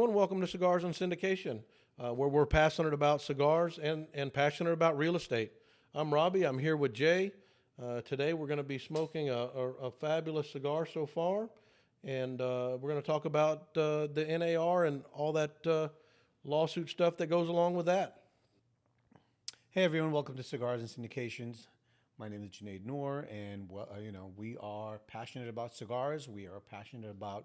and welcome to Cigars and Syndication, where we're passionate about cigars and passionate about real estate. I'm Robbie. I'm here with Jay. Today we're going to be smoking a fabulous cigar so far, and we're going to talk about the NAR and all that lawsuit stuff that goes along with that. Hey everyone, welcome to Cigars and Syndications. My name is Junaid Noor, and we are passionate about cigars. We are passionate about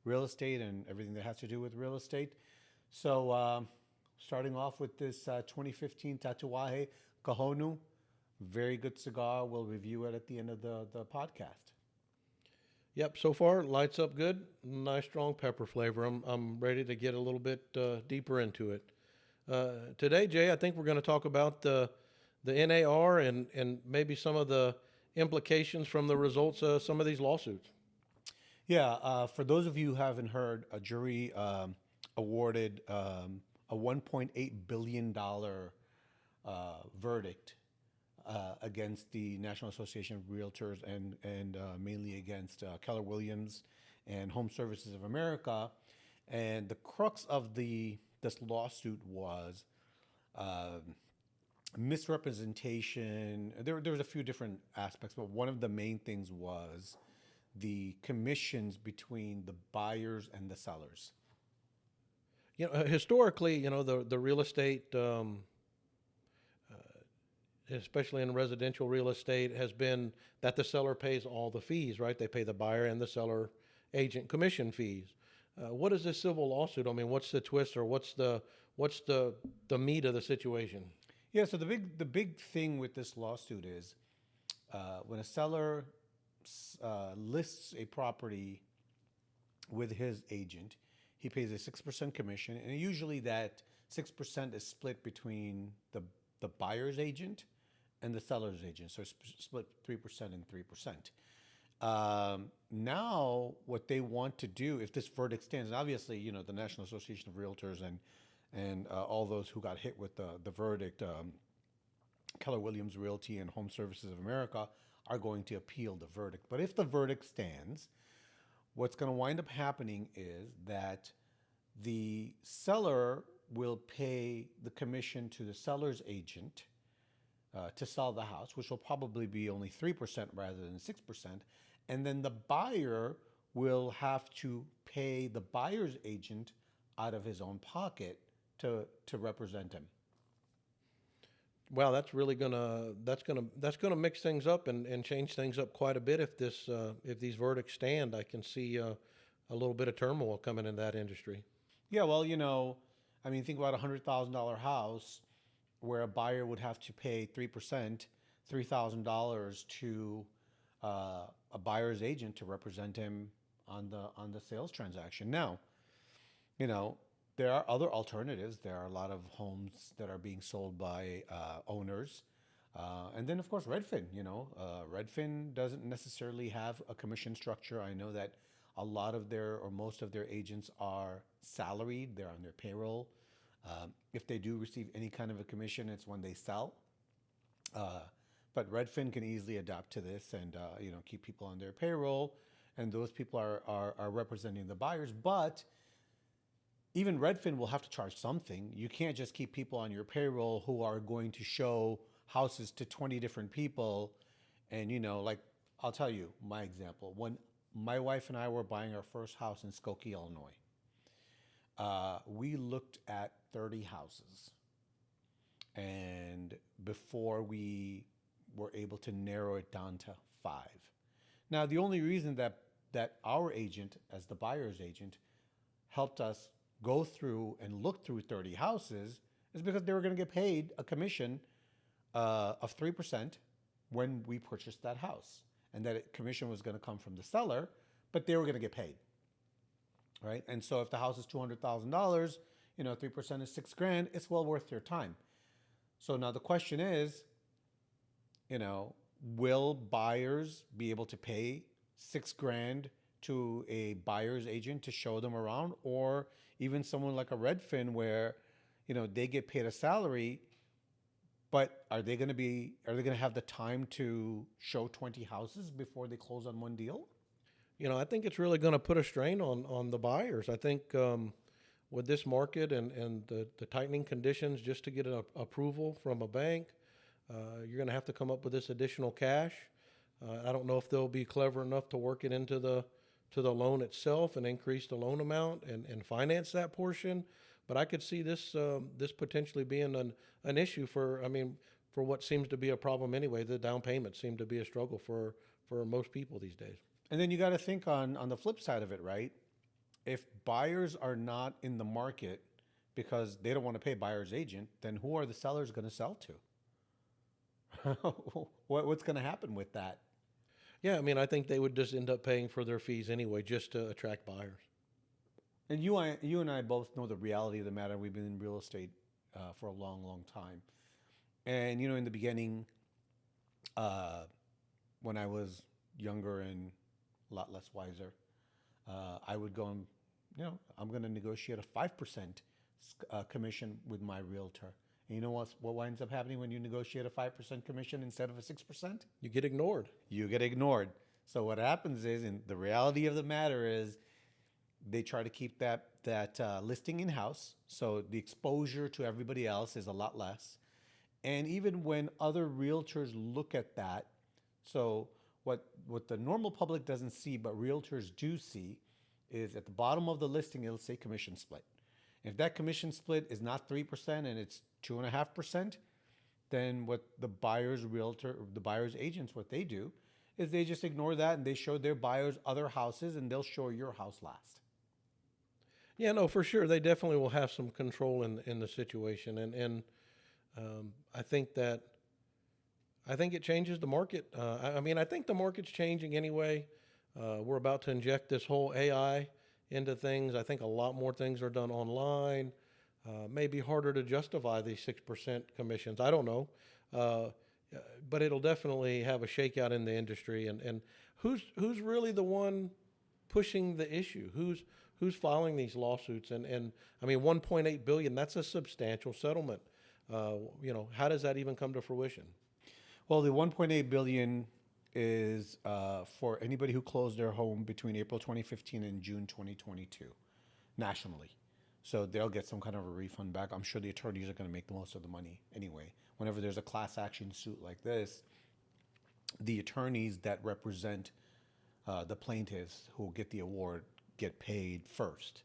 real estate and everything that has to do with real estate. So, starting off with this 2015 Tatuaje Cajonu, very good cigar. We'll review it at the end of the podcast. Yep, so far lights up good. Nice strong pepper flavor. I'm ready to get a little bit deeper into it. Today, Jay, I think we're going to talk about the NAR and maybe some of the implications from the results of some of these lawsuits. Yeah, for those of you who haven't heard, a jury awarded a $1.8 billion verdict against the National Association of Realtors and mainly against Keller Williams and Home Services of America. And the crux of this lawsuit was misrepresentation. There was a few different aspects, but one of the main things was the commissions between the buyers and the sellers. Historically, the real estate, especially in residential real estate, has been that the seller pays all the fees, right? They pay the buyer and the seller agent commission fees. What is this civil lawsuit? I mean, what's the twist, or what's the meat of the situation? Yeah, so the big thing with this lawsuit is when a seller lists a property with his agent, he pays a 6% commission, and usually that 6% is split between the buyer's agent and the seller's agent. So it's split 3% and 3%. Now, what they want to do, if this verdict stands, and obviously, the National Association of Realtors and all those who got hit with the verdict, Keller Williams Realty and Home Services of America, are going to appeal the verdict. But if the verdict stands, what's going to wind up happening is that the seller will pay the commission to the seller's agent to sell the house, which will probably be only 3% rather than 6%. And then the buyer will have to pay the buyer's agent out of his own pocket to represent him. Wow, that's really gonna mix things up and change things up quite a bit if these verdicts stand. I can see a little bit of turmoil coming in that industry. Yeah, well, think about $100,000 house where a buyer would have to pay 3%, $3,000 to a buyer's agent to represent him on the sales transaction. Now, there are other alternatives. There are a lot of homes that are being sold by owners. And then, of course, Redfin. Redfin doesn't necessarily have a commission structure. I know that a lot of most of their agents are salaried. They're on their payroll. If they do receive any kind of a commission, it's when they sell. But Redfin can easily adapt to this and keep people on their payroll, and those people are representing the buyers. But even Redfin will have to charge something. You can't just keep people on your payroll who are going to show houses to 20 different people. And, I'll tell you my example. When my wife and I were buying our first house in Skokie, Illinois, we looked at 30 houses. And before we were able to narrow it down to 5. Now, the only reason that our agent, as the buyer's agent, helped us go through and look through 30 houses is because they were going to get paid a commission of 3% when we purchased that house. And that commission was going to come from the seller, but they were going to get paid. Right? And so if the house is $200,000, 3% is $6,000, it's well worth your time. So now the question is, will buyers be able to pay $6,000 to a buyer's agent to show them around, or even someone like a Redfin where, they get paid a salary, but are they going to have the time to show 20 houses before they close on one deal? I think it's really going to put a strain on the buyers. I think with this market and the tightening conditions just to get an approval from a bank, you're going to have to come up with this additional cash. I don't know if they'll be clever enough to work it into the loan itself and increase the loan amount and finance that portion. But I could see this potentially being an issue for, I mean, for what seems to be a problem anyway. The down payments seem to be a struggle for most people these days. And then you got to think on the flip side of it, right? If buyers are not in the market because they don't want to pay buyer's agent, then who are the sellers going to sell to? What's going to happen with that? Yeah, I mean, I think they would just end up paying for their fees anyway, just to attract buyers. And you and I both know the reality of the matter. We've been in real estate for a long, long time. And, in the beginning, when I was younger and a lot less wiser, I would go and, I'm going to negotiate a 5% commission with my realtor. And you know what winds up happening when you negotiate a 5% commission instead of a 6%? You get ignored. You get ignored. So what happens is, and the reality of the matter is, they try to keep that listing in house, so the exposure to everybody else is a lot less. And even when other realtors look at that, so what the normal public doesn't see, but realtors do see, is at the bottom of the listing it'll say commission split. If that commission split is not 3% and it's 2.5%, then what the buyer's agents, what they do is they just ignore that and they show their buyers other houses and they'll show your house last. Yeah, no, for sure. They definitely will have some control in the situation. And I think it changes the market. I mean, I think the market's changing anyway. We're about to inject this whole AI into things. I think a lot more things are done online. Maybe harder to justify these 6% commissions. I don't know. But it'll definitely have a shakeout in the industry. And who's really the one pushing the issue? Who's filing these lawsuits? And I mean, 1.8 billion, that's a substantial settlement. How does that even come to fruition? Well, the 1.8 billion is for anybody who closed their home between April 2015 and June 2022 nationally. So they'll get some kind of a refund back. I'm sure the attorneys are going to make the most of the money anyway. Whenever there's a class action suit like this, the attorneys that represent the plaintiffs who get the award get paid first.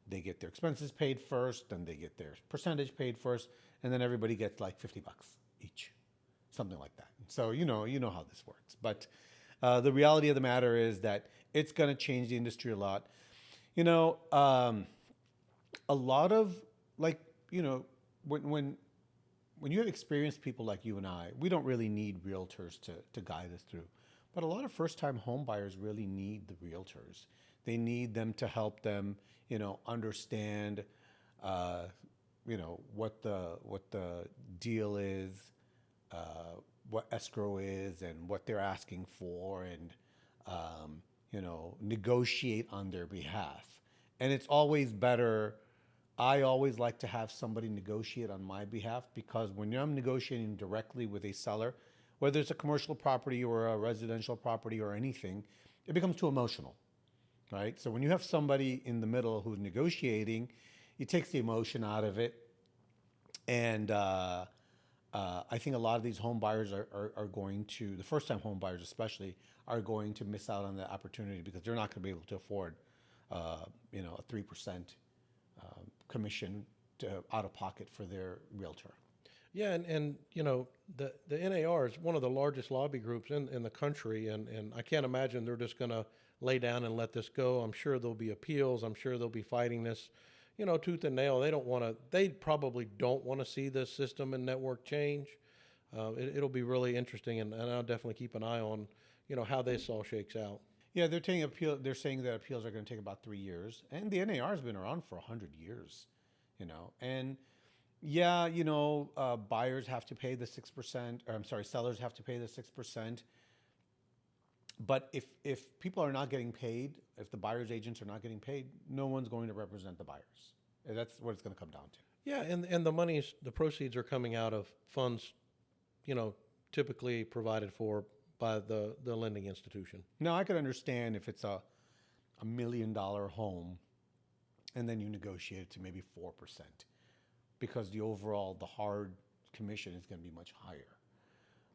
They get their expenses paid first, then they get their percentage paid first, and then everybody gets like $50 each, something like that. So you know how this works. But the reality of the matter is that it's going to change the industry a lot. A lot of when you have experienced people like you and I, we don't really need realtors to guide us through. But a lot of first-time home buyers really need the realtors. They need them to help them, understand, what the deal is, what escrow is, and what they're asking for, and negotiate on their behalf. And it's always better. I always like to have somebody negotiate on my behalf, because when I'm negotiating directly with a seller, whether it's a commercial property or a residential property or anything, it becomes too emotional, right? So when you have somebody in the middle who's negotiating, it takes the emotion out of it. And I think a lot of these home buyers are going to, the first-time home buyers especially, are going to miss out on that opportunity because they're not going to be able to afford, a 3% commission out of pocket for their realtor. Yeah, and the NAR is one of the largest lobby groups in the country, and I can't imagine they're just going to lay down and let this go. I'm sure there'll be appeals. I'm sure they'll be fighting this, tooth and nail. They probably don't want to see the system and network change. It'll be really interesting, and I'll definitely keep an eye on, how this all shakes out. Yeah, they're saying that appeals are going to take about 3 years, and the NAR has been around for 100 years, and yeah, buyers have to pay the 6%, or I'm sorry, sellers have to pay the 6%. But if people are not getting paid, if the buyer's agents are not getting paid, no one's going to represent the buyers. And that's what it's going to come down to. Yeah, and the proceeds are coming out of funds, typically provided for by the lending institution. Now, I could understand if it's a $1 million home and then you negotiate it to maybe 4% because the hard commission is going to be much higher.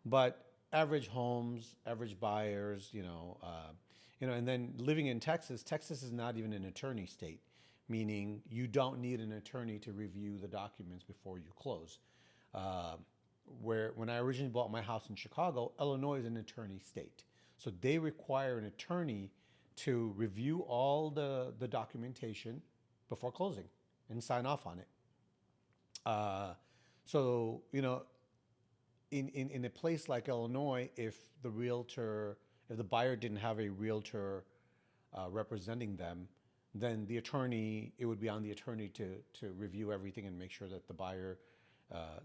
But average homes, average buyers, and then living in Texas, Texas is not even an attorney state, meaning you don't need an attorney to review the documents before you close. Uh, where when I originally bought my house in Chicago, Illinois is an attorney state, so they require an attorney to review all the documentation before closing and sign off on it. Uh, so in a place like Illinois, if the buyer didn't have a realtor representing them, then it would be on the attorney to review everything and make sure that the buyer,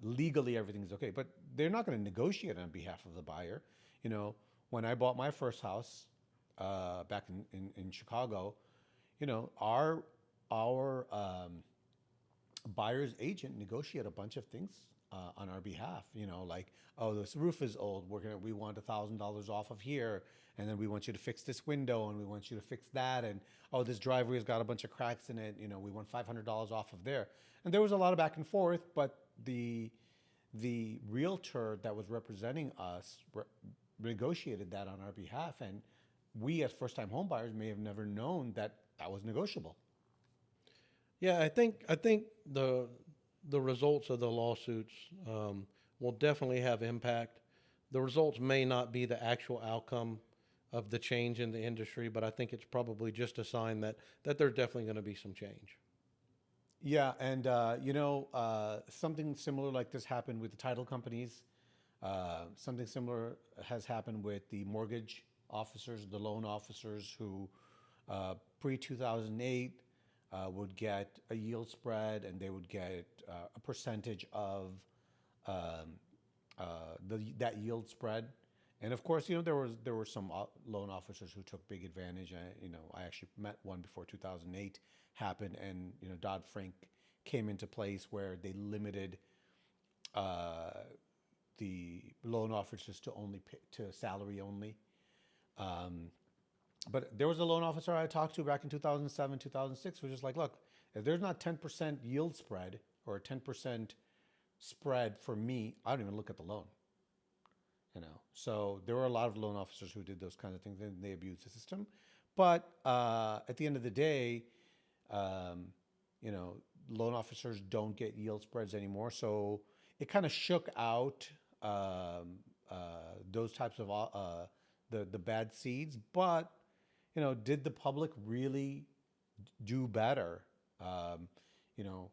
legally everything's okay. But they're not going to negotiate on behalf of the buyer. When I bought my first house back in Chicago, our buyer's agent negotiate a bunch of things on our behalf. Like, oh, this roof is old. We want $1,000 off of here, and then we want you to fix this window, and we want you to fix that, and oh, this driveway has got a bunch of cracks in it. We want $500 off of there, and there was a lot of back and forth. But the realtor that was representing us negotiated that on our behalf, and we as first-time home buyers may have never known that that was negotiable. Yeah, I think the results of the lawsuits will definitely have impact. The results may not be the actual outcome of the change in the industry, but I think it's probably just a sign that there's definitely going to be some change. Yeah, and something similar like this happened with the title companies. Something similar has happened with the mortgage officers, the loan officers who pre 2008 would get a yield spread, and they would get a percentage of um, that yield spread. And of course, there were some loan officers who took big advantage. I actually met one before 2008 happened, and Dodd Frank came into place where they limited uh, the loan officers to only pay, to salary only. Um, but there was a loan officer I talked to back in 2007, 2006, who was just like, look, if there's not 10% yield spread or a 10% spread for me, I don't even look at the loan. So there were a lot of loan officers who did those kinds of things, and they abused the system. But at the end of the day, um, you know, loan officers don't get yield spreads anymore. So it kind of shook out those types of the bad seeds. But did the public really do better? Um, you know,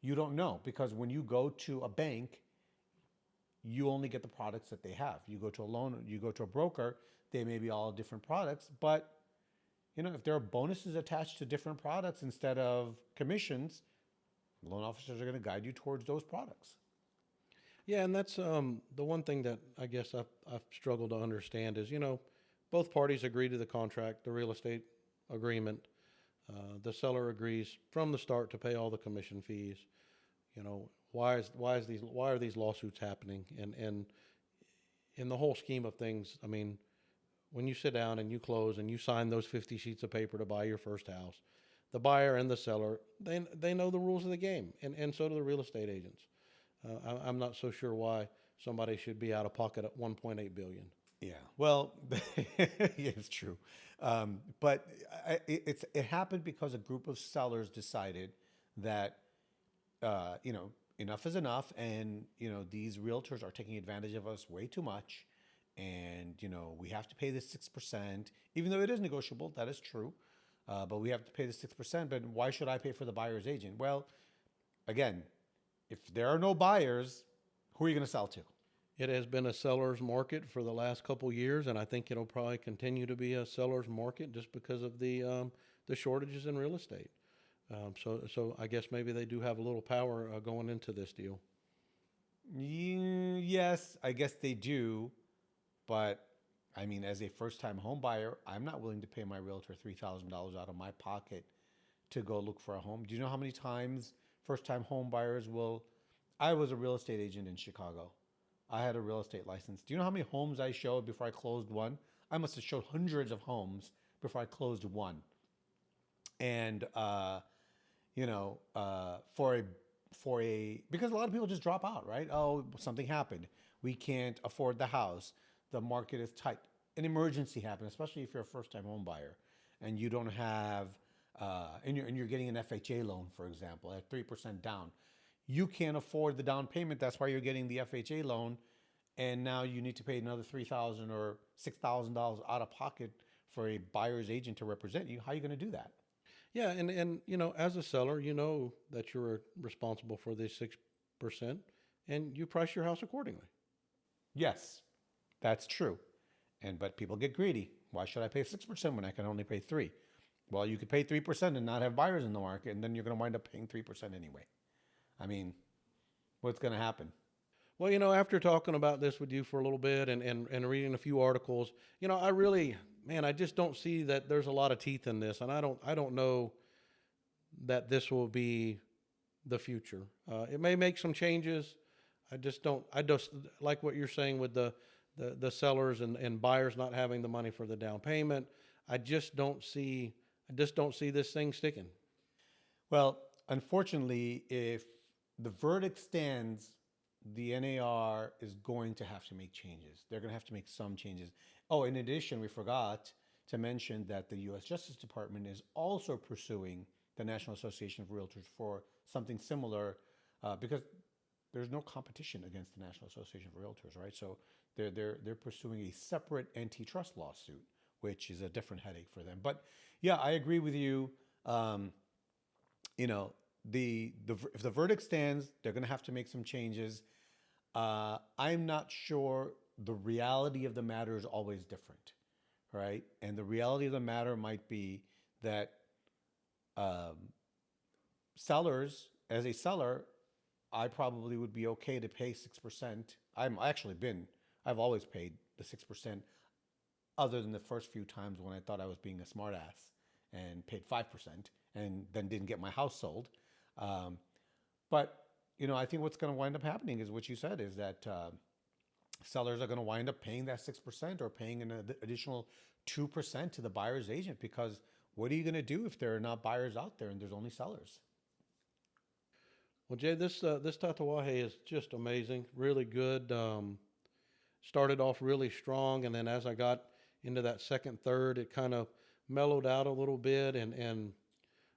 you don't know, because when you go to a bank, you only get the products that they have. You go to a broker, they may be all different products, but if there are bonuses attached to different products instead of commissions, loan officers are going to guide you towards those products. Yeah, and that's the one thing that I guess I've struggled to understand is, both parties agree to the contract, the real estate agreement. The seller agrees from the start to pay all the commission fees. Why are these lawsuits happening? And in the whole scheme of things, I mean, when you sit down and you close and you sign those 50 sheets of paper to buy your first house, the buyer and the seller, they know the rules of the game, and so do the real estate agents. I'm not so sure why somebody should be out of pocket at 1.8 billion. Yeah, well, yeah, it's true, but it happened because a group of sellers decided that enough is enough, and these realtors are taking advantage of us way too much, and we have to pay this 6%, even though it is negotiable. That is true, but we have to pay the 6%. But why should I pay for the buyer's agent? Well, again, if there are no buyers, who are you going to sell to? It has been a seller's market for the last couple years, and I think it'll probably continue to be a seller's market just because of the shortages in real estate. So I guess maybe they do have a little power going into this deal. Yes, I guess they do, but I mean, as a first-time home buyer, I'm not willing to pay my realtor $3,000 out of my pocket to go look for a home. Do you know how many times first-time home buyers will? I was a real estate agent in Chicago. I had a real estate license. Do you know how many homes I showed before I closed one? I must have showed hundreds of homes before I closed one. And for a because a lot of people just drop out, right? Oh, something happened. We can't afford the house. The market is tight. An emergency happened, especially if you're a first-time home buyer and you don't have, and you're getting an FHA loan, for example, at 3% down. You can't afford the down payment. That's why you're getting the FHA loan, and now you need to pay another $3,000 or $6,000 out of pocket for a buyer's agent to represent you. How are you going to do that? Yeah, and as a seller, you know that you're responsible for the 6%, and you price your house accordingly. Yes, that's true. But people get greedy. Why should I pay 6% when I can only pay 3? Well, you could pay 3% and not have buyers in the market, and then you're going to wind up paying 3% anyway. I mean, what's going to happen? Well, after talking about this with you for a little bit and reading a few articles, I really, man, I just don't see that there's a lot of teeth in this, and I don't know that this will be the future. It may make some changes. I just like what you're saying with the sellers and buyers not having the money for the down payment. I just don't see this thing sticking. Well, unfortunately, if the verdict stands, the NAR is going to have to make changes. They're going to have to make some changes. Oh, in addition, we forgot to mention that the U.S. Justice Department is also pursuing the National Association of Realtors for something similar, because there's no competition against the National Association of Realtors, right? So they're pursuing a separate antitrust lawsuit, which is a different headache for them. But yeah, I agree with you. You know, if the verdict stands, they're going to have to make some changes. I'm not sure. The reality of the matter is always different, right? And the reality of the matter might be that sellers, as a seller, I probably would be okay to pay 6%. I've always paid the 6%, other than the first few times when I thought I was being a smartass and paid 5% and then didn't get my house sold. But I think what's going to wind up happening is what you said, is that sellers are going to wind up paying that 6% or paying an additional 2% to the buyer's agent, because what are you going to do if there are not buyers out there and there's only sellers? Well, Jay, this Tatawahe is just amazing, really good. Started off really strong, and then as I got into that second, third, it kind of mellowed out a little bit, and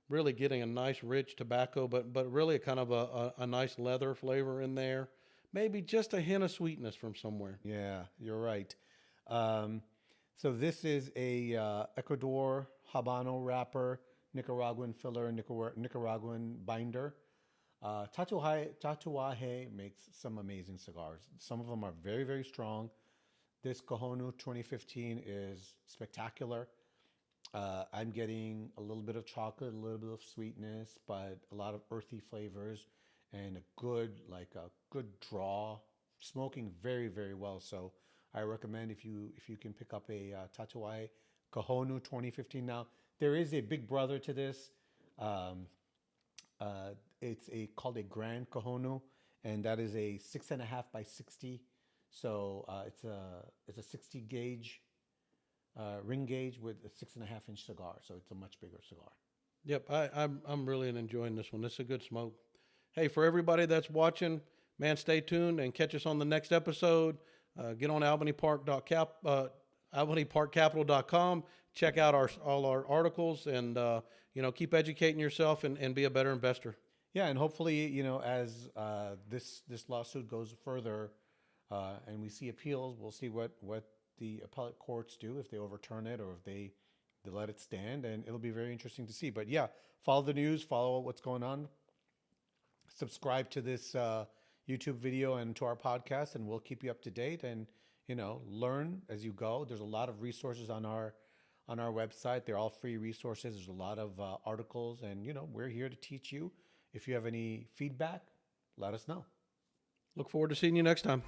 really getting a nice rich tobacco, but really kind of a nice leather flavor in there. Maybe just a hint of sweetness from somewhere. Yeah, you're right. So this is a Ecuador Habano wrapper, Nicaraguan filler, Nicaraguan binder. Tatuaje makes some amazing cigars. Some of them are very, very strong. This Cojonu 2015 is spectacular. I'm getting a little bit of chocolate, a little bit of sweetness, but a lot of earthy flavors and a good draw, smoking very, very well. So I recommend, if you can pick up a Tatuaje Cojonu 2015. Now, there is a big brother to this. It's called a Grand Cojonu, and that is a 6.5 by 60. So it's a 60 gauge ring gauge with a 6.5-inch cigar. So it's a much bigger cigar. Yep, I'm really enjoying this one. This is a good smoke. Hey, for everybody that's watching, man, stay tuned and catch us on the next episode. Get on albanyparkcapital.com. Check out all our articles, and keep educating yourself and be a better investor. Yeah, and hopefully, as this lawsuit goes further, and we see appeals, we'll see what the appellate courts do, if they overturn it or if they let it stand, and it'll be very interesting to see. But yeah, follow the news, follow what's going on, subscribe to this YouTube video and to our podcast, and we'll keep you up to date, and learn as you go. There's a lot of resources on our website. They're all free resources. There's a lot of articles, and we're here to teach you. If you have any feedback, let us know. Look forward to seeing you next time.